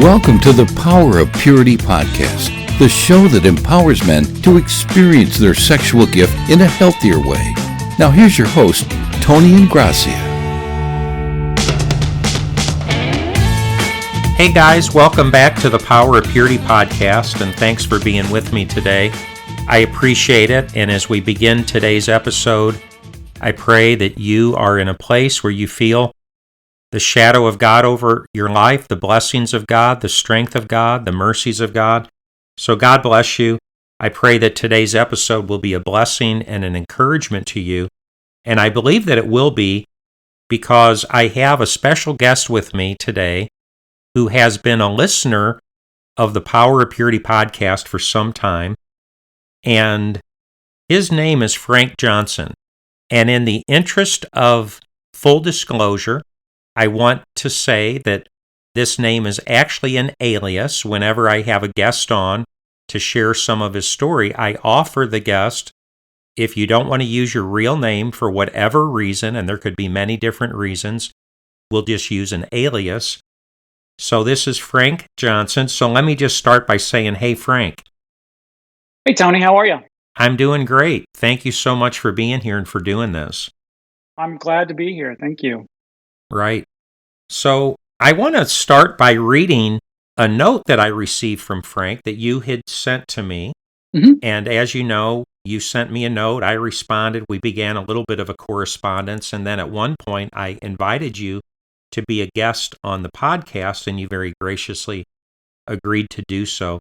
Welcome to the Power of Purity podcast, the show that empowers men to experience their sexual gift in a healthier way. Now here's your host, Tony Ingracia. Hey guys, welcome back to the Power of Purity podcast, and thanks for being with me today. I appreciate it, and as we begin today's episode, I pray that you are in a place where you feel the shadow of God over your life, the blessings of God, the strength of God, the mercies of God. So God bless you. I pray that today's episode will be a blessing and an encouragement to you. And I believe that it will be because I have a special guest with me today who has been a listener of the Power of Purity podcast for some time. And his name is Frank Johnson. And in the interest of full disclosure, I want to say that this name is actually an alias. Whenever I have a guest on to share some of his story, I offer the guest, if you don't want to use your real name for whatever reason, and there could be many different reasons, we'll just use an alias. So this is Frank Johnson. So let me just start by saying, hey, Frank. Hey, Tony, how are you? I'm doing great. Thank you so much for being here and for doing this. I'm glad to be here. Thank you. Right. So I want to start by reading a note that I received from Frank that you had sent to me. Mm-hmm. And as you know, you sent me a note. I responded. We began a little bit of a correspondence. And then at one point, I invited you to be a guest on the podcast, and you very graciously agreed to do so.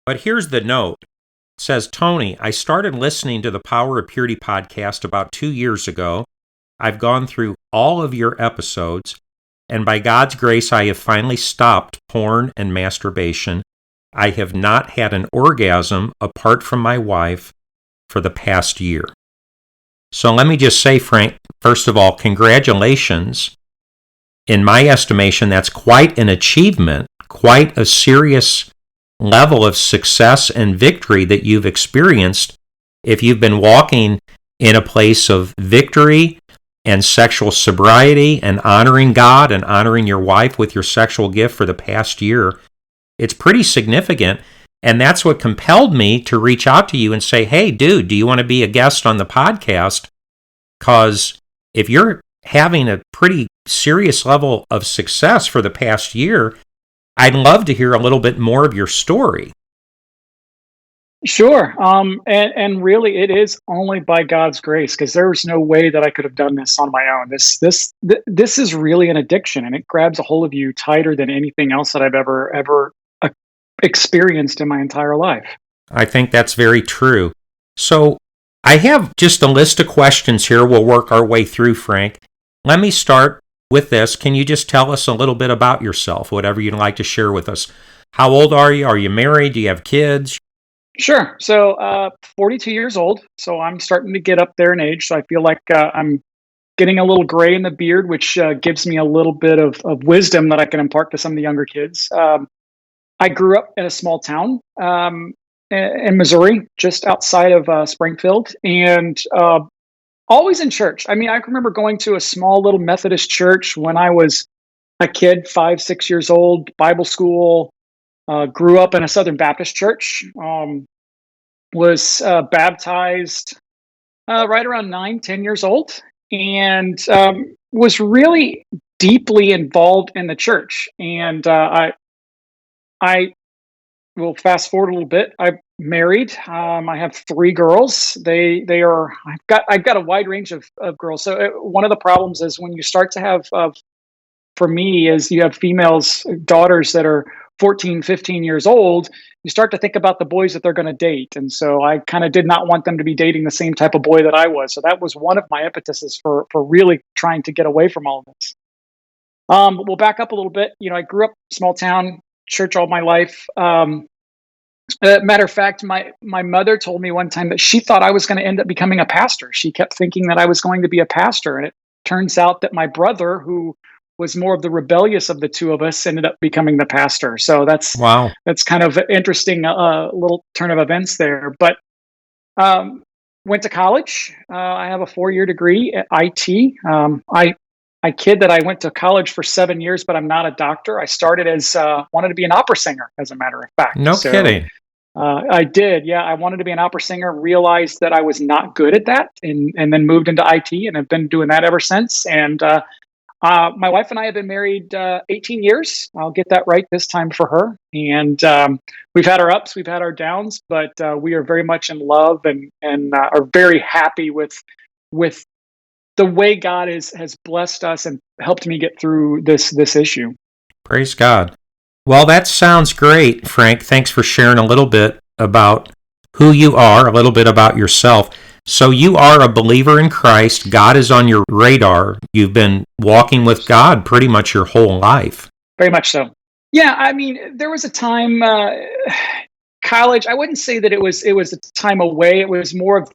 But here's the note. It says, Tony, I started listening to the Power of Purity podcast about 2 years ago. I've gone through all of your episodes, and by God's grace, I have finally stopped porn and masturbation. I have not had an orgasm apart from my wife for the past year. So let me just say, Frank, first of all, congratulations. In my estimation, that's quite an achievement, quite a serious level of success and victory that you've experienced if you've been walking in a place of victory and sexual sobriety and honoring God and honoring your wife with your sexual gift for the past year. It's pretty significant, and that's what compelled me to reach out to you and say, hey, dude, do you want to be a guest on the podcast? Because if you're having a pretty serious level of success for the past year, I'd love to hear a little bit more of your story. Sure. And really, it is only by God's grace, because there was no way that I could have done this on my own. This is really an addiction, and it grabs a hold of you tighter than anything else that I've ever experienced in my entire life. I think that's very true. So I have just a list of questions here. We'll work our way through, Frank. Let me start with this. Can you just tell us a little bit about yourself, whatever you'd like to share with us? How old are you? Are you married? Do you have kids? Sure. So 42 years old. So I'm starting to get up there in age. So I feel like I'm getting a little gray in the beard, which gives me a little bit of wisdom that I can impart to some of the younger kids. I grew up in a small town in Missouri, just outside of Springfield, and always in church. I mean, I remember going to a small little Methodist church when I was a kid, 5, 6 years old, Bible school. Grew up in a Southern Baptist church, was baptized right around 9, 10 years old, and was really deeply involved in the church. And I will fast forward a little bit. I'm married. I have 3 girls. They are. I've got a wide range of girls. So one of the problems is when you start to have, for me, is you have females, daughters that are 14, 15 years old, you start to think about the boys that they're going to date. And so I kind of did not want them to be dating the same type of boy that I was. So that was one of my impetuses for really trying to get away from all of this. But we'll back up a little bit. You know, I grew up small town, church all my life. Matter of fact, my mother told me one time that she thought I was going to end up becoming a pastor. She kept thinking that I was going to be a pastor. And it turns out that my brother, who was more of the rebellious of the two of us, ended up becoming the pastor. So that's kind of an interesting little turn of events there. But went to college. I have a 4-year degree at IT. I I kid that I went to college for 7 years, but I'm not a doctor. I started as wanted to be an opera singer, as a matter of fact. No So kidding. I did, yeah. I wanted to be an opera singer. Realized that I was not good at that, and then moved into IT, and have been doing that ever since. And my wife and I have been married 18 years. I'll get that right this time for her. And we've had our ups, we've had our downs, but we are very much in love, and are very happy with the way God has blessed us and helped me get through this issue. Praise God. Well, that sounds great, Frank. Thanks for sharing a little bit about who you are, a little bit about yourself. So you are a believer in Christ. God is on your radar. You've been walking with God pretty much your whole life. Very much so. Yeah, I mean, there was a time, college. I wouldn't say that it was a time away. It was more of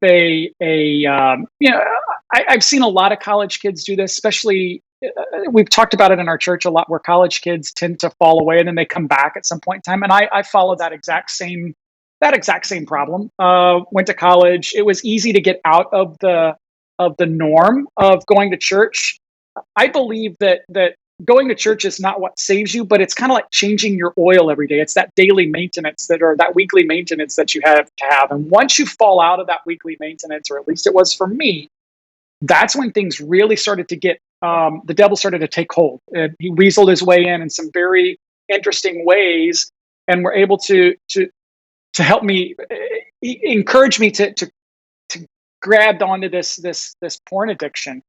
I've seen a lot of college kids do this, especially. We've talked about it in our church a lot, where college kids tend to fall away and then they come back at some point in time. And I followed that exact same problem. Went to college. It was easy to get out of the norm of going to church. I believe that going to church is not what saves you, but it's kind of like changing your oil every day. It's that daily maintenance that weekly maintenance that you have to have. And once you fall out of that weekly maintenance, or at least it was for me, that's when things really started to get, the devil started to take hold. And he weaseled his way in some very interesting ways, and were able to help me, encourage me to grab onto this porn addiction.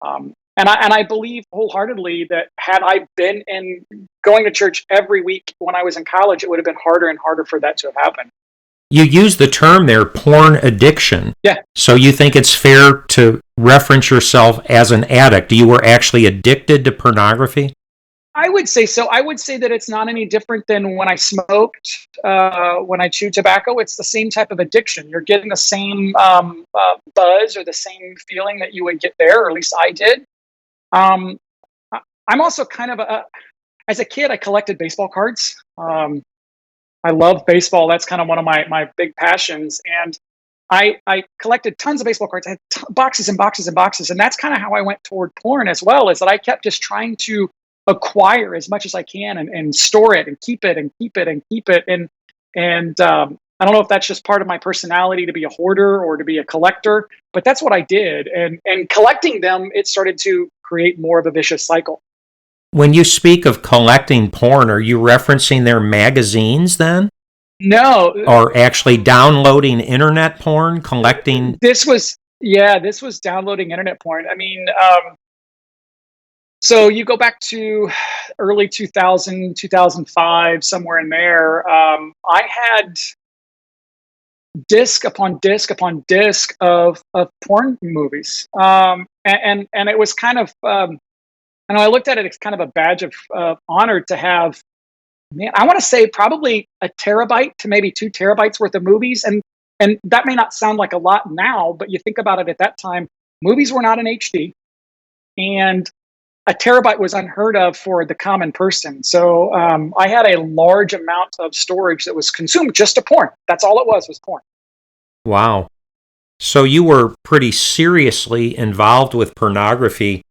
And I believe wholeheartedly that had I been in going to church every week when I was in college, it would have been harder and harder for that to have happened. You use the term there, porn addiction. Yeah. So you think it's fair to reference yourself as an addict? You were actually addicted to pornography? I would say so. I would say that it's not any different than when I smoked, when I chewed tobacco. It's the same type of addiction. You're getting the same buzz or the same feeling that you would get there, or at least I did. Um, I'm also kind of as a kid, I collected baseball cards. I love baseball. That's kind of one of my big passions. And I collected tons of baseball cards. I had boxes and boxes and boxes. And that's kind of how I went toward porn as well, is that I kept just trying to acquire as much as I can, and store it and keep it and keep it and keep it. And I don't know if that's just part of my personality to be a hoarder or to be a collector, but that's what I did. And collecting them, it started to create more of a vicious cycle. When you speak of collecting porn, are you referencing their magazines then? No, Or actually downloading internet porn, collecting? this was downloading internet porn. I mean, so you go back to early 2000, 2005, somewhere in there. I had disc upon disc upon disc of porn movies, and it was kind of, and I looked at it as kind of a badge of honor to have. Man, I want to say probably a terabyte to maybe 2 terabytes worth of movies, and that may not sound like a lot now, but you think about it at that time, movies were not in HD, and a terabyte was unheard of for the common person. So I had a large amount of storage that was consumed just to porn. That's all it was porn. Wow. So you were pretty seriously involved with pornography.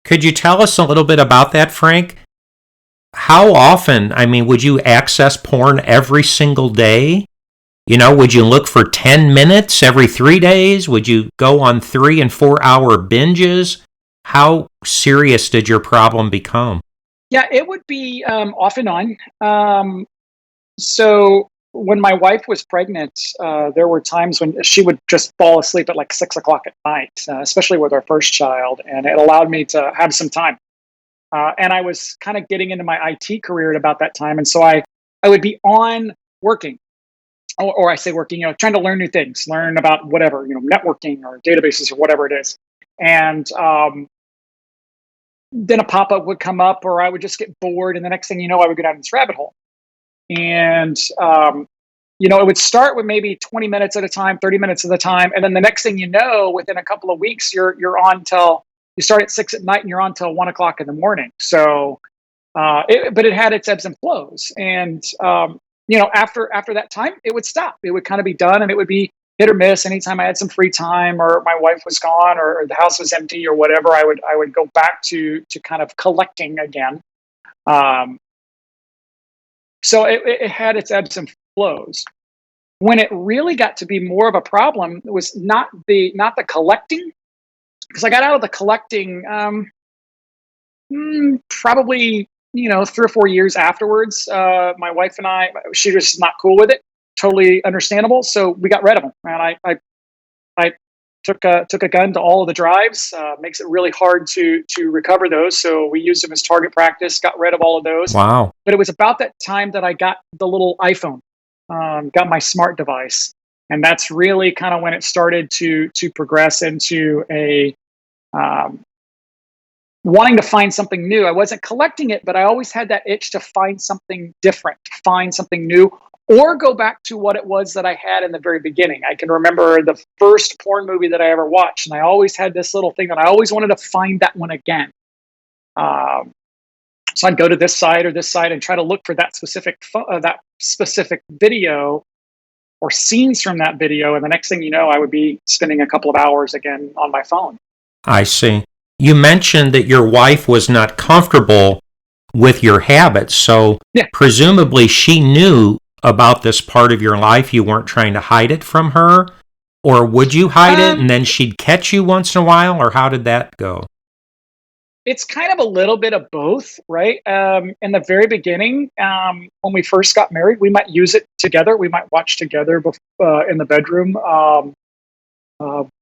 Could you tell us a little bit about that, Frank? How often, I mean, would you access porn every single day? You know, would you look for 10 minutes every 3 days? Would you go on 3 and 4 hour binges? How serious did your problem become? Yeah, it would be off and on. So when my wife was pregnant, there were times when she would just fall asleep at like 6 o'clock at night, especially with our first child, and it allowed me to have some time. And I was kind of getting into my IT career at about that time, and so I would be on working, or I say working, trying to learn new things, learn about whatever, networking or databases or whatever it is, and then a pop-up would come up, or I would just get bored, and the next thing you know, I would go down this rabbit hole. And it would start with maybe 20 minutes at a time, 30 minutes at a time, and then the next thing you know, within a couple of weeks, you're on till you start at 6 at night and you're on till 1 o'clock in the morning. So but it had its ebbs and flows, and after that time, it would stop. It would kind of be done, and it would be hit or miss. Anytime I had some free time, or my wife was gone, or the house was empty, or whatever, I would go back to kind of collecting again. Um, so it had its ebbs and flows. When it really got to be more of a problem, it was not the collecting, because I got out of the collecting probably 3 or 4 years afterwards. My wife and she was not cool with it. Totally understandable. So we got rid of them, and I took a gun to all of the drives. Makes it really hard to recover those. So we used them as target practice. Got rid of all of those. Wow. But it was about that time that I got the little iPhone, got my smart device, and that's really kind of when it started to progress into a wanting to find something new. I wasn't collecting it, but I always had that itch to find something different, to find something new, or go back to what it was that I had in the very beginning. I can remember the first porn movie that I ever watched, and I always had this little thing that I always wanted to find that one again. So I'd go to this site or this site and try to look for that specific video or scenes from that video, and the next thing you know, I would be spending a couple of hours again on my phone. I see. You mentioned that your wife was not comfortable with your habits, so Yeah. presumably she knew about this part of your life. You weren't trying to hide it from her, or would you hide it and then she'd catch you once in a while, or how did that go? It's kind of a little bit of both, right? In the very beginning, when we first got married, we might use it together. We might watch together in the bedroom.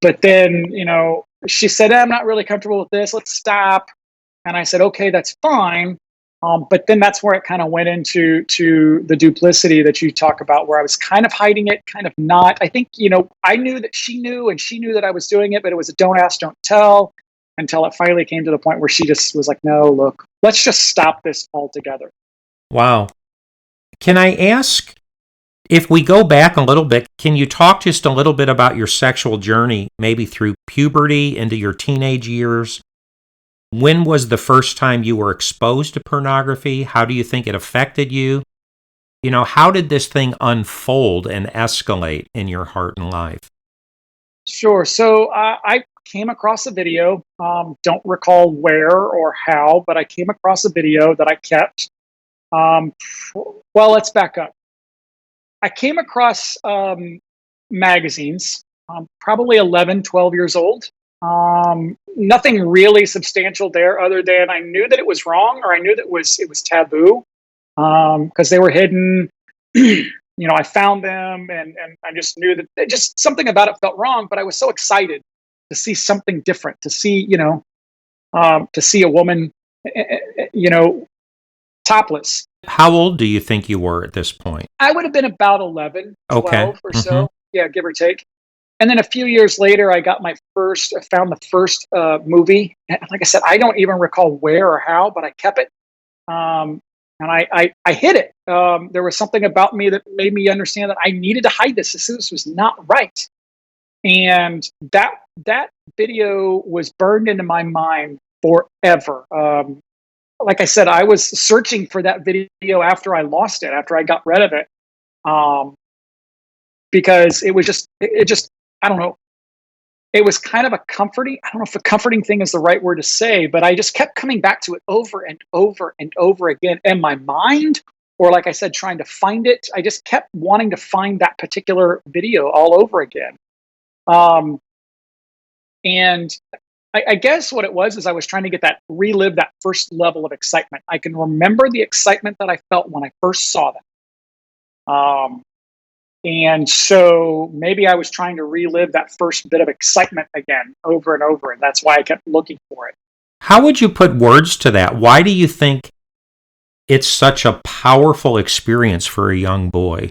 But then, she said, I'm not really comfortable with this. Let's stop. And I said, okay, that's fine. But then that's where it kind of went into the duplicity that you talk about, where I was kind of hiding it, kind of not. I think, I knew that she knew, and she knew that I was doing it, but it was a don't ask, don't tell, until it finally came to the point where she just was like, no, look, let's just stop this altogether. Wow. Can I ask, if we go back a little bit, can you talk just a little bit about your sexual journey, maybe through puberty into your teenage years? When was the first time you were exposed to pornography? How do you think it affected you? How did this thing unfold and escalate in your heart and life? Sure. So I came across a video, don't recall where or how, but I came across a video that I kept. Well, let's back up. I came across magazines, probably 11, 12 years old. Nothing really substantial there, other than I knew that it was wrong, or I knew that it was taboo, because they were hidden. I found them, and I just knew that just something about it felt wrong. But I was so excited to see something different, to see a woman, topless. How old do you think you were at this point? I would have been about 11, 12 Okay. or so. Yeah, give or take. And then a few years later, I found the first movie. And like I said, I don't even recall where or how, but I kept it. And I hid it. There was something about me that made me understand that I needed to hide this. This was not right. And that video was burned into my mind forever. Like I said, I was searching for that video after I lost it, after I got rid of it, because it was just, I don't know. It was kind of a comforting, I don't know if a comforting thing is the right word to say, but I just kept coming back to it over and over and over again in my mind, or like I said, trying to find it. I just kept wanting to find that particular video all over again. And I guess what it was is I was trying to relive that first level of excitement. I can remember the excitement that I felt when I first saw them. And so maybe I was trying to relive that first bit of excitement again over and over, and that's why I kept looking for it. How would you put words to that? Why do you think it's such a powerful experience for a young boy?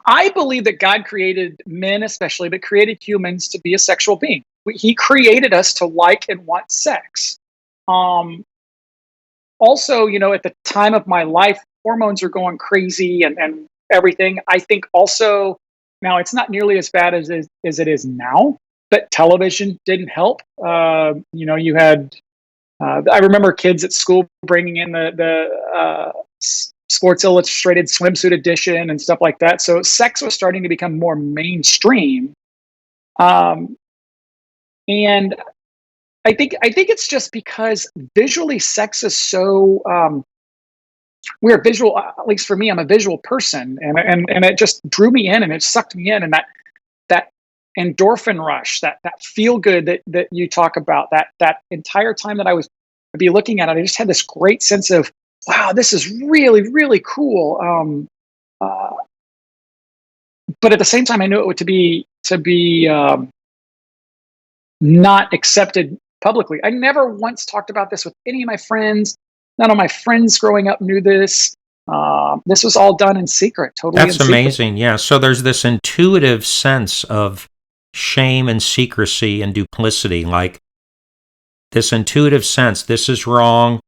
I believe that God created men especially, but created humans to be a sexual being. He created us to like and want sex. Also, at the time of my life, hormones are going crazy and everything. I think also, now it's not nearly as bad as it is now, but television didn't help. You had, I remember kids at school bringing in the Sports Illustrated swimsuit edition and stuff like that. So sex was starting to become more mainstream. Um, and I think it's just because visually sex is so we're visual. At least for me, I'm a visual person, and it just drew me in and it sucked me in, and that endorphin rush, that feel good that you talk about, that entire time that I'd be looking at it, I just had this great sense of, wow, this is really really cool. Uh, but at the same time, I knew it would to be not accepted publicly. I never once talked about this with any of my friends. None of my friends growing up knew this. This was all done in secret, totally in That's secret. amazing. Yeah. So there's this intuitive sense of shame and secrecy and duplicity, like this intuitive sense, this is wrong.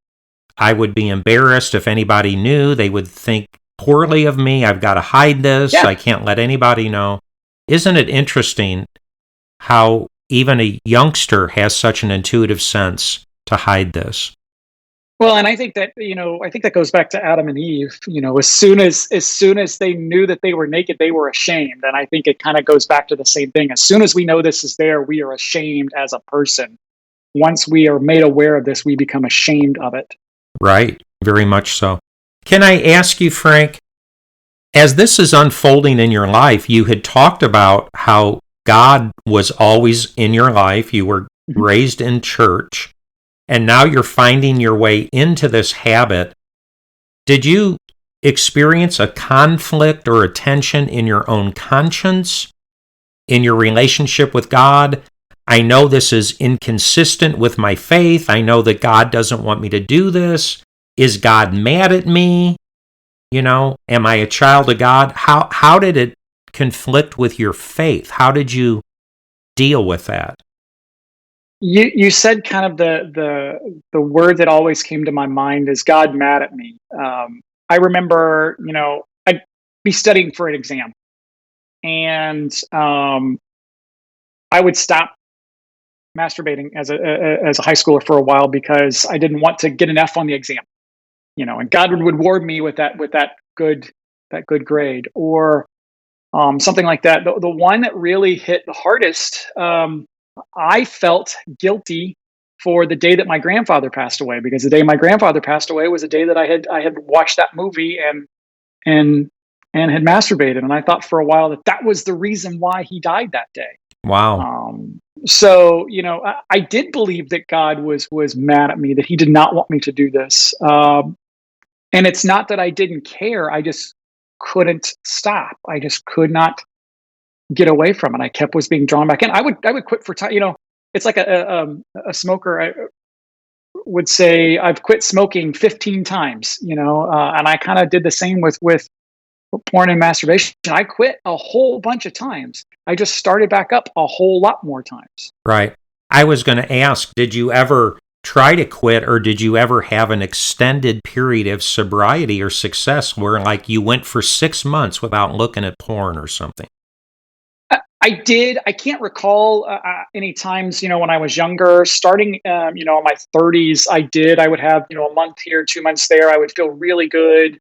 I would be embarrassed if anybody knew. They would think poorly of me. I've got to hide this. Yeah. I can't let anybody know. Isn't it interesting how even a youngster has such an intuitive sense to hide this? Well, and I think that goes back to Adam and Eve. As soon as they knew that they were naked, they were ashamed. And I think it kind of goes back to the same thing. As soon as we know this is there, we are ashamed as a person. Once we are made aware of this, we become ashamed of it. Right. Very much so. Can I ask you, Frank, as this is unfolding in your life, you had talked about how God was always in your life. You were raised in church, and now you're finding your way into this habit. Did you experience a conflict or a tension in your own conscience, in your relationship with God? I know this is inconsistent with my faith. I know that God doesn't want me to do this. Is God mad at me? Am I a child of God? How did it conflict with your faith? How did you deal with that? You said kind of the word that always came to my mind is God mad at me. I remember, I'd be studying for an exam, and I would stop masturbating as a high schooler for a while because I didn't want to get an F on the exam. And God would reward me with that good grade or something like that. The one that really hit the hardest, I felt guilty for the day that my grandfather passed away, because the day my grandfather passed away was the day that I had watched that movie and had masturbated, and I thought for a while that was the reason why he died that day. Wow. So I did believe that God was mad at me, that he did not want me to do this. And it's not that I didn't care. I just couldn't stop. I just could not get away from it. I was being drawn back in. I would quit for time. It's like a smoker. I would say I've quit smoking 15 times. And I kind of did the same with porn and masturbation. I quit a whole bunch of times. I just started back up a whole lot more times. Right. I was going to ask, did you ever try to quit, or did you ever have an extended period of sobriety or success where like you went for 6 months without looking at porn or something? I did. I can't recall any times, when I was younger. Starting, in my 30s, I did. I would have, a month here, 2 months there. I would feel really good.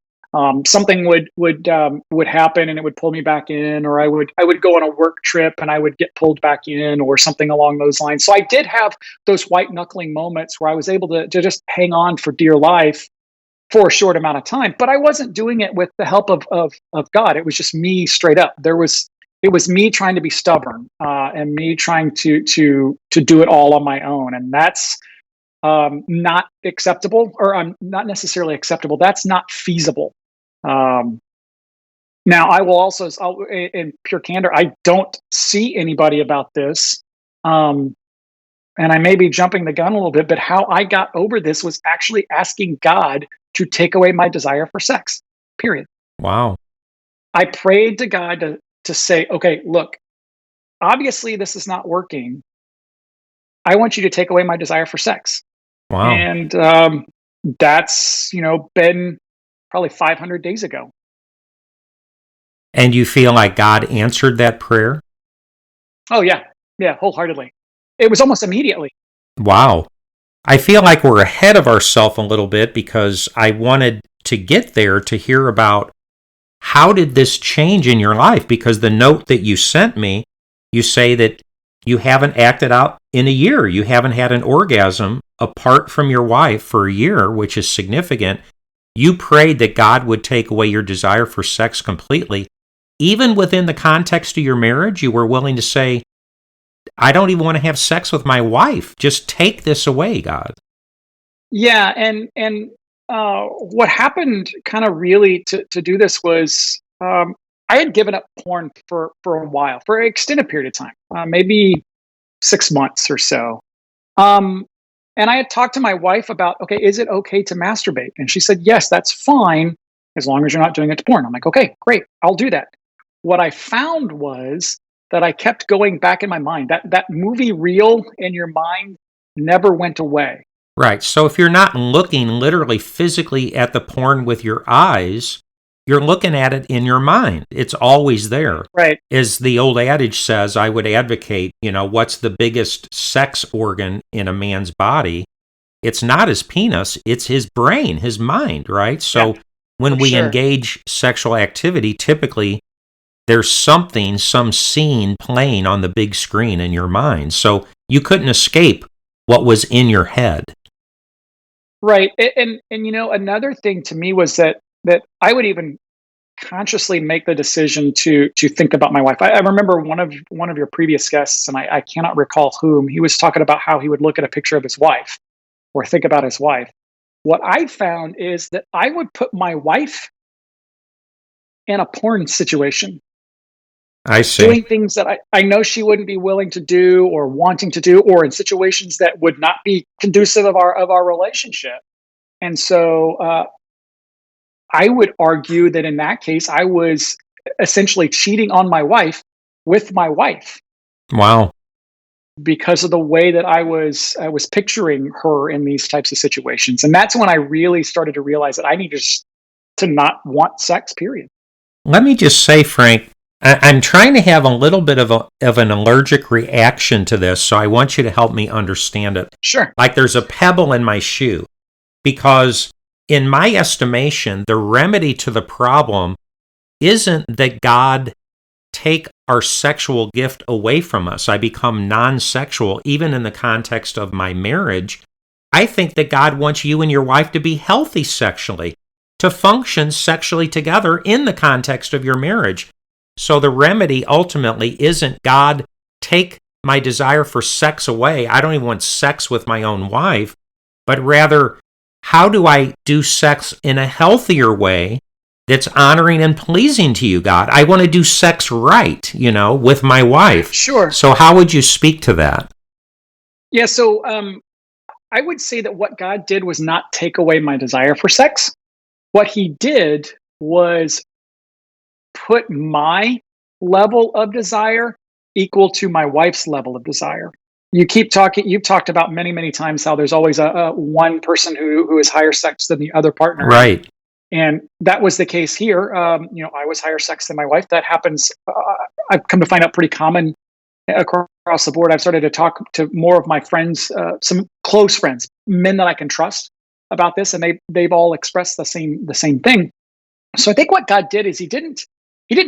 Something would happen and it would pull me back in, or I would go on a work trip and I would get pulled back in, or something along those lines. So I did have those white knuckling moments where I was able to just hang on for dear life for a short amount of time. But I wasn't doing it with the help of God. It was just me straight up. It was me trying to be stubborn and me trying to do it all on my own, and that's not acceptable, or not necessarily acceptable. That's not feasible. Now, I will also, in pure candor, I don't see anybody about this, and I may be jumping the gun a little bit, but how I got over this was actually asking God to take away my desire for sex. Period. Wow. I prayed to God to say, okay, look, obviously this is not working. I want you to take away my desire for sex. Wow. And that's, been probably 500 days ago. And you feel like God answered that prayer? Oh, yeah. Yeah, wholeheartedly. It was almost immediately. Wow. I feel like we're ahead of ourselves a little bit, because I wanted to get there to hear about how did this change in your life? Because the note that you sent me, you say that you haven't acted out in a year. You haven't had an orgasm apart from your wife for a year, which is significant. You prayed that God would take away your desire for sex completely. Even within the context of your marriage, you were willing to say, I don't even want to have sex with my wife. Just take this away, God. Yeah, and what happened kind of really to do this was I had given up porn for a while, for an extended period of time, maybe 6 months or so. And I had talked to my wife about, okay, is it okay to masturbate? And she said, yes, that's fine, as long as you're not doing it to porn. I'm like, okay, great, I'll do that. What I found was that I kept going back in my mind. That movie reel in your mind never went away. Right. So if you're not looking literally physically at the porn with your eyes, you're looking at it in your mind. It's always there. Right. As the old adage says, I would advocate, what's the biggest sex organ in a man's body? It's not his penis, it's his brain, his mind, right? So when we engage sexual activity, typically there's some scene playing on the big screen in your mind. So you couldn't escape what was in your head. Right. And another thing to me was that I would even consciously make the decision to think about my wife. I remember one of your previous guests, and I cannot recall whom, he was talking about how he would look at a picture of his wife or think about his wife. What I found is that I would put my wife in a porn situation. I see. Doing things that I know she wouldn't be willing to do or wanting to do, or in situations that would not be conducive of our relationship. And so I would argue that in that case, I was essentially cheating on my wife with my wife. Wow. Because of the way that I was picturing her in these types of situations. And that's when I really started to realize that I needed to not want sex, period. Let me just say, Frank, I'm trying to have a little bit of an allergic reaction to this, so I want you to help me understand it. Sure. Like there's a pebble in my shoe, because in my estimation, the remedy to the problem isn't that God take our sexual gift away from us. I become non-sexual, even in the context of my marriage. I think that God wants you and your wife to be healthy sexually, to function sexually together in the context of your marriage. So the remedy ultimately isn't God, take my desire for sex away. I don't even want sex with my own wife, but rather, how do I do sex in a healthier way that's honoring and pleasing to you, God? I want to do sex right, with my wife. Sure. So how would you speak to that? Yeah, so I would say that what God did was not take away my desire for sex. What he did was put my level of desire equal to my wife's level of desire. You've talked about many, many times how there's always a one person who is higher sex than the other partner. Right. And that was the case here. I was higher sex than my wife. That happens. I've come to find out pretty common across the board. I've started to talk to more of my friends, some close friends, men that I can trust about this, and they've all expressed the same thing. So I think what God did is he didn't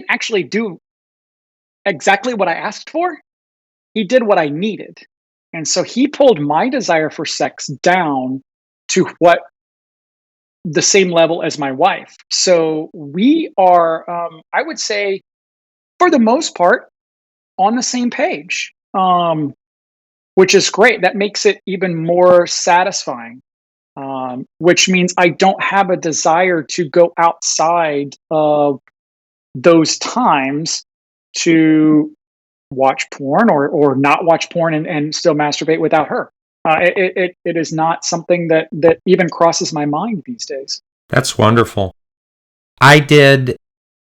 actually do exactly what I asked for. He did what I needed. And so he pulled my desire for sex down to what the same level as my wife. So we are, I would say, for the most part, on the same page, which is great. That makes it even more satisfying, which means I don't have a desire to go outside of those times to watch porn or not watch porn and still masturbate without her. It is not something that even crosses my mind these days. That's wonderful. I did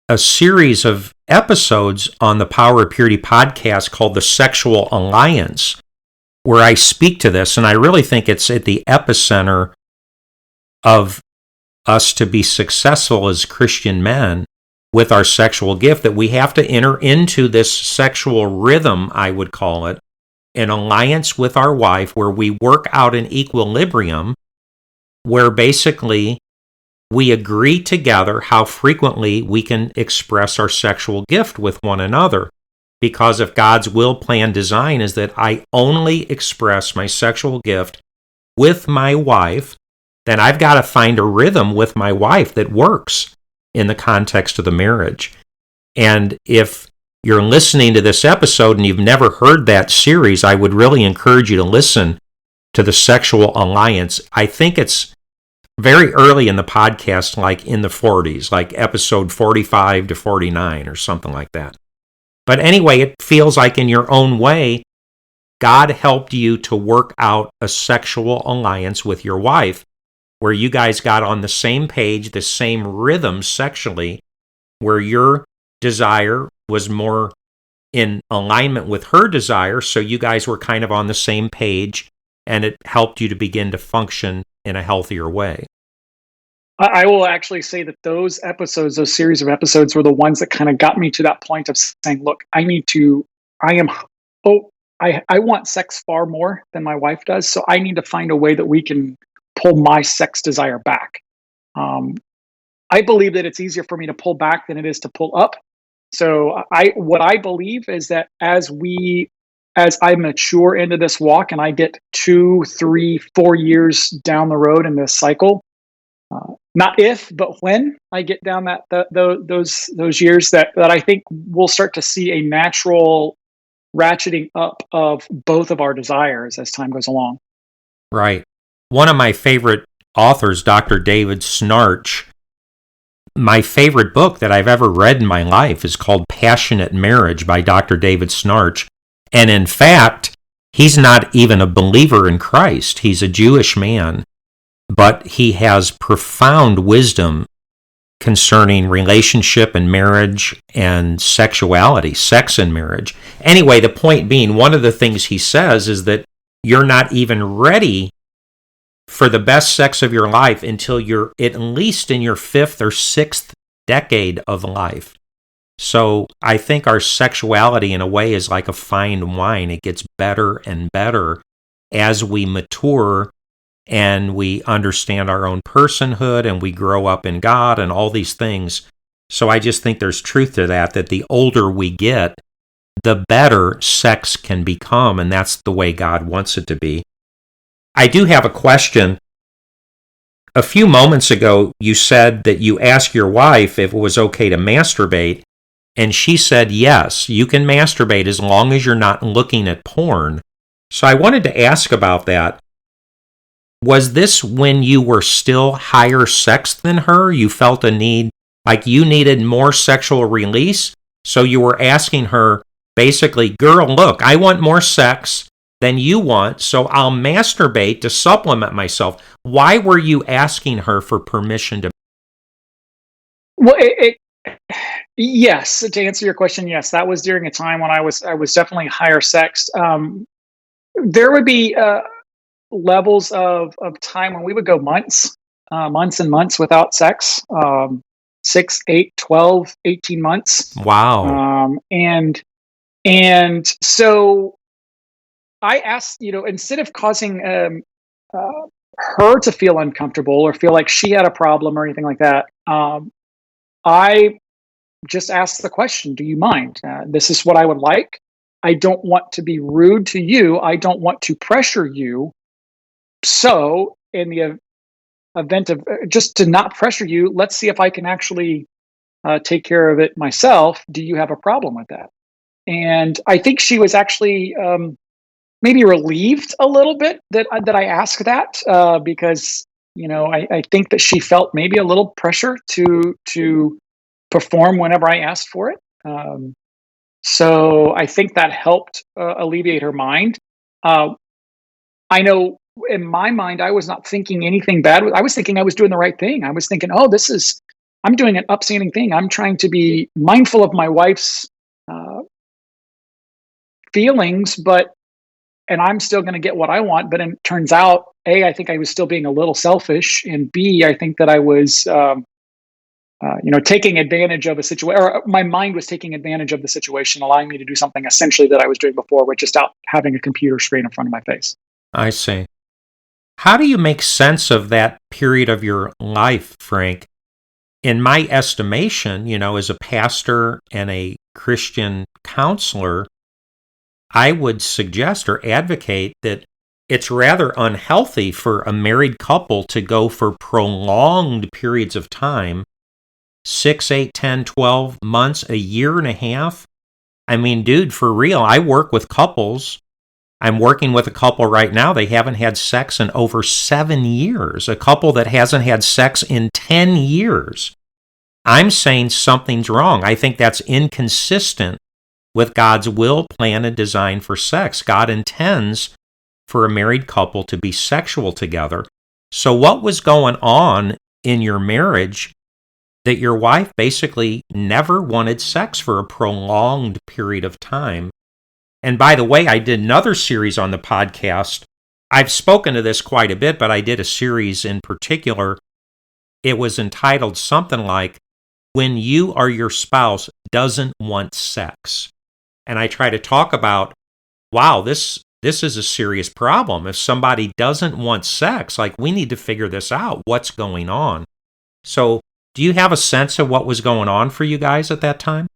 a series of episodes on the Power of Purity podcast called The Sexual Alliance, where I speak to this, and I really think it's at the epicenter of us to be successful as Christian men with our sexual gift, that we have to enter into this sexual rhythm, I would call it, an alliance with our wife where we work out an equilibrium where basically we agree together how frequently we can express our sexual gift with one another. Because if God's will, plan, design is that I only express my sexual gift with my wife, then I've got to find a rhythm with my wife that works in the context of the marriage. And if you're listening to this episode and you've never heard that series, I would really encourage you to listen to the Sexual Alliance. I think it's very early in the podcast, like in the 40s, like episode 45 to 49 or something like that. But anyway, it feels like in your own way, God helped you to work out a sexual alliance with your wife where you guys got on the same page, the same rhythm sexually, where your desire was more in alignment with her desire, so you guys were kind of on the same page, and it helped you to begin to function in a healthier way. I will actually say that those episodes, those series of episodes, were the ones that kind of got me to that point of saying, look, I want sex far more than my wife does. So I need to find a way that we can pull my sex desire back. I believe that it's easier for me to pull back than it is to pull up. So what I believe is that as I mature into this walk and I get 2, 3, 4 years down the road in this cycle, not if, but when I get down those years, that I think we'll start to see a natural ratcheting up of both of our desires as time goes along. Right. One of my favorite authors, Dr. David Snarch, my favorite book that I've ever read in my life is called Passionate Marriage by Dr. David Snarch. And in fact, he's not even a believer in Christ. He's a Jewish man. But he has profound wisdom concerning relationship and marriage and sexuality, sex and marriage. Anyway, the point being, one of the things he says is that you're not even ready for the best sex of your life until you're at least in your 5th or 6th decade of life. So I think our sexuality in a way is like a fine wine. It gets better and better as we mature and we understand our own personhood and we grow up in God and all these things. So I just think there's truth to that the older we get, the better sex can become, and that's the way God wants it to be. I do have a question. A few moments ago, you said that you asked your wife if it was okay to masturbate, and she said yes, you can masturbate as long as you're not looking at porn. So I wanted to ask about that. Was this when you were still higher sex than her? You felt a need, like you needed more sexual release? So you were asking her, basically, girl, look, I want more sex than you want, so I'll masturbate to supplement myself. Why were you asking her for permission to? Well, yes, to answer your question, yes, that was during a time when I was definitely higher sex. There would be levels of time when we would go months and months without sex, 6, 8, 12, 18 months. Wow. And so I asked, instead of causing her to feel uncomfortable or feel like she had a problem or anything like that, I just asked the question, do you mind? This is what I would like. I don't want to be rude to you. I don't want to pressure you. So in the event of just to not pressure you, let's see if I can actually take care of it myself. Do you have a problem with that? And I think she was actually maybe relieved a little bit that I asked that because I think that she felt maybe a little pressure to perform whenever I asked for it. So I think that helped alleviate her mind. I know in my mind, I was not thinking anything bad. I was thinking I was doing the right thing. I was thinking, I'm doing an upstanding thing. I'm trying to be mindful of my wife's feelings, and I'm still going to get what I want. But it turns out, A, I think I was still being a little selfish, and B, I think that I was, taking advantage of a situation, or my mind was taking advantage of the situation, allowing me to do something essentially that I was doing before, which is out having a computer screen in front of my face. I see. How do you make sense of that period of your life, Frank? In my estimation, as a pastor and a Christian counselor, I would suggest or advocate that it's rather unhealthy for a married couple to go for prolonged periods of time, 6, 8, 10, 12 months, a year and a half. I mean, dude, for real, I work with couples. I'm working with a couple right now. They haven't had sex in over 7 years. A couple that hasn't had sex in 10 years. I'm saying something's wrong. I think that's inconsistent with God's will, plan, and design for sex. God intends for a married couple to be sexual together. So what was going on in your marriage that your wife basically never wanted sex for a prolonged period of time? And by the way, I did another series on the podcast. I've spoken to this quite a bit, but I did a series in particular. It was entitled something like, When You or Your Spouse Doesn't Want Sex. And I try to talk about, wow, this is a serious problem. If somebody doesn't want sex, we need to figure this out. What's going on? So do you have a sense of what was going on for you guys at that time?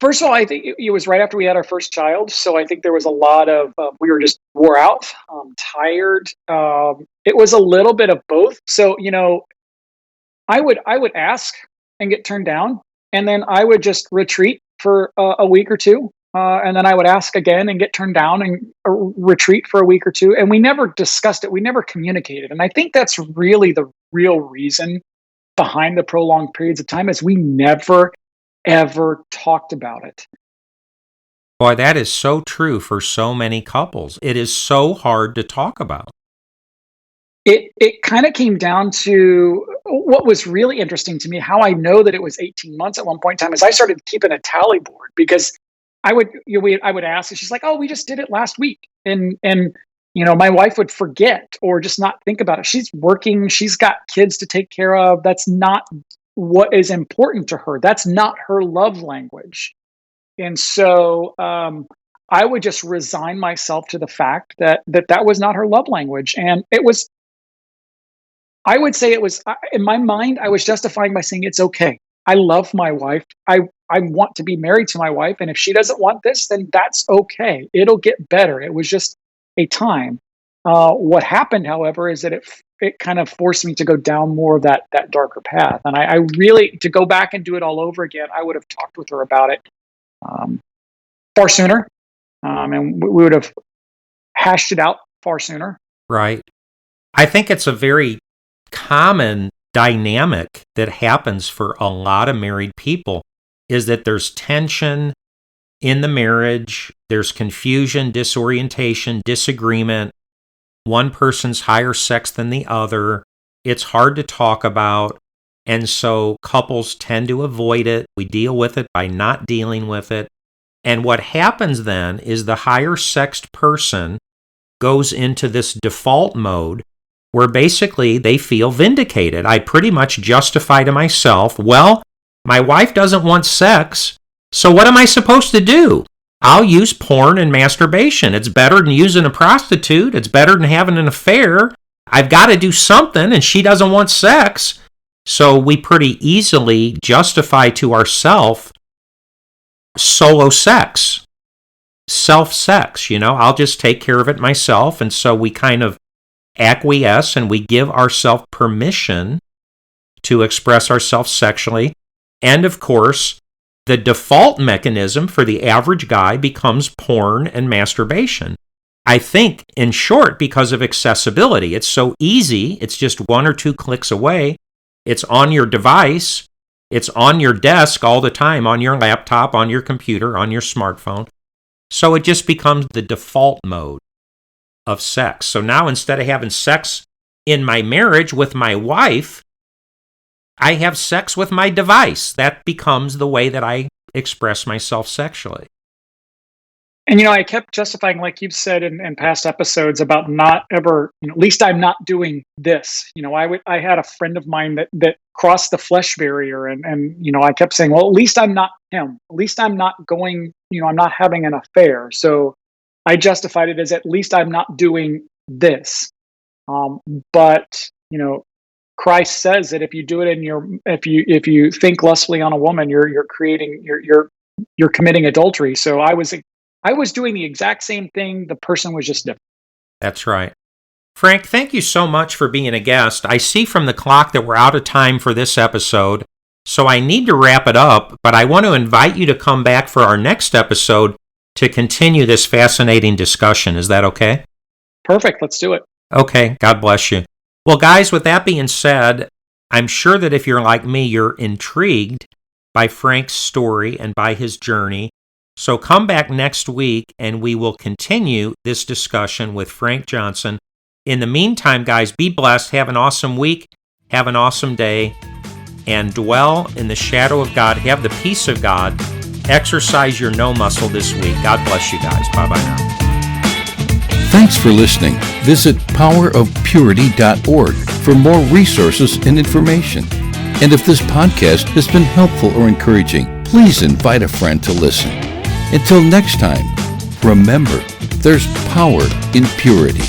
First of all, I think it was right after we had our first child. So I think there was a lot of, we were just wore out, tired. It was a little bit of both. So, I would ask and get turned down, and then I would just retreat for a week or two. And then I would ask again and get turned down and retreat for a week or two. And we never discussed it. We never communicated. And I think that's really the real reason behind the prolonged periods of time is we never, ever talked about it. Boy, that is so true for so many couples. It is so hard to talk about. It kind of came down to what was really interesting to me. How I know that it was 18 months at one point in time is I started keeping a tally board, because I would ask, and she's like, "Oh, we just did it last week," and my wife would forget or just not think about it. She's working, she's got kids to take care of. That's not what is important to her. That's not her love language, and so I would just resign myself to the fact that was not her love language, and it was. I would say it was, in my mind, I was justifying by saying it's okay. I love my wife. I want to be married to my wife. And if she doesn't want this, then that's okay. It'll get better. It was just a time. What happened, however, is that it kind of forced me to go down more of that darker path. And I really, to go back and do it all over again, I would have talked with her about it far sooner. And we would have hashed it out far sooner. Right. I think it's a very common dynamic that happens for a lot of married people is that there's tension in the marriage, there's confusion, disorientation, disagreement. One person's higher sex than the other. It's hard to talk about, and so couples tend to avoid it. We deal with it by not dealing with it. And what happens then is the higher sexed person goes into this default mode where basically they feel vindicated. I pretty much justify to myself, well, my wife doesn't want sex, so what am I supposed to do? I'll use porn and masturbation. It's better than using a prostitute. It's better than having an affair. I've got to do something, and she doesn't want sex. So we pretty easily justify to ourselves solo sex, self-sex. I'll just take care of it myself. And so we kind of acquiesce and we give ourselves permission to express ourselves sexually. And of course, the default mechanism for the average guy becomes porn and masturbation. I think, in short, because of accessibility. It's so easy. It's just 1 or 2 clicks away. It's on your device. It's on your desk all the time, on your laptop, on your computer, on your smartphone. So it just becomes the default mode of sex. So now instead of having sex in my marriage with my wife, I have sex with my device. That becomes the way that I express myself sexually. And, I kept justifying, like you've said in past episodes, about not ever, at least I'm not doing this. I had a friend of mine that crossed the flesh barrier, and I kept saying, well, at least I'm not him. At least I'm not going, I'm not having an affair. So I justified it as, at least I'm not doing this. But Christ says that if you do it if you think lustfully on a woman, you're committing adultery. So I was doing the exact same thing. The person was just different. That's right. Frank, thank you so much for being a guest. I see from the clock that we're out of time for this episode, so I need to wrap it up, but I want to invite you to come back for our next episode to continue this fascinating discussion. Is that okay? Perfect. Let's do it. Okay. God bless you. Well, guys, with that being said, I'm sure that if you're like me, you're intrigued by Frank's story and by his journey. So come back next week and we will continue this discussion with Frank Johnson. In the meantime, guys, be blessed. Have an awesome week. Have an awesome day. And dwell in the shadow of God. Have the peace of God. Exercise your no muscle this week. God bless you guys. Bye-bye now. Thanks for listening. Visit powerofpurity.org for more resources and information. And if this podcast has been helpful or encouraging, please invite a friend to listen. Until next time, remember, there's power in purity.